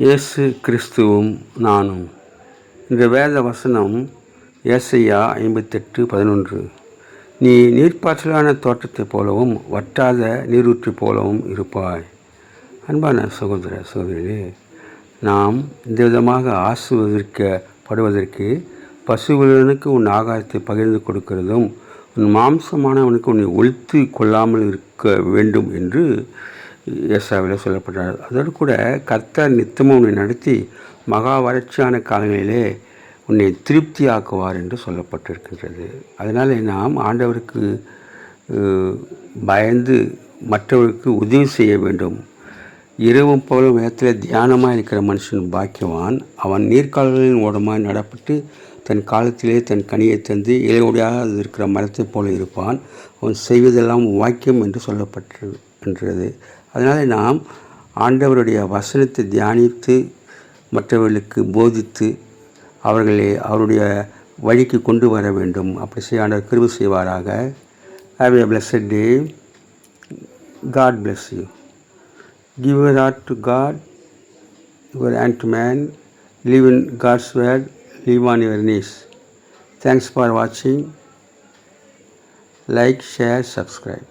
இயேசு கிறிஸ்துவும் நானும். இந்த வேத வசனம் ஏசாயா 58:11. நீ நீர்ப்பாய்ச்சலான தோட்டத்தைப் போலவும் வற்றாத நீரூற்று போலவும் இருப்பாய். அன்பான சகோதர சகோதரிகளே, நாம் இந்த விதமாக ஆசீர்வதிக்கப்படுவதற்கு பசுவிலனுக்கு உன் ஆகாரத்தை பகிர்ந்து கொடுக்கிறதும் உன் மாம்சமானவனுக்கு உன்னை ஒழித்து கொள்ளாமல் இருக்க வேண்டும் என்று ஏசாயாவில் சொல்லப்பட்டார். அதோடு கூட கர்த்தர் நித்தமும் உன்னை நடத்தி மகா வறட்சியான காலங்களிலே உன்னை திருப்தி ஆக்குவார் என்று சொல்லப்பட்டிருக்கின்றது. அதனால் நாம் ஆண்டவருக்கு பயந்து மற்றவருக்கு உதவி செய்ய வேண்டும். இரவும் பகலும் வேதத்தில் தியானமாக இருக்கிற மனுஷன் பாக்கியவான். அவன் நீர்க்கால்களின் ஓரமாய் நடப்பட்டு தன் காலத்திலே தன் கனியை தந்து இலையுடையாக இருக்கிற மரத்தைப் போல இருப்பான். அவன் செய்வதெல்லாம் வாக்கியம் என்று சொல்லப்பட்டிருக்கின்றது. அதனால் நாம் ஆண்டவருடைய வசனத்தை தியானித்து மற்றவர்களுக்கு போதித்து அவர்களை அவருடைய வழிக்கு கொண்டு வர வேண்டும். அப்படி செய்ய ஆண்டவர் கிருபை செய்வாராக. Have a blessed day. God bless you. Give your heart to God, your hand to man. Live in God's word. Live on your knees. Thanks for watching. Like, share, subscribe.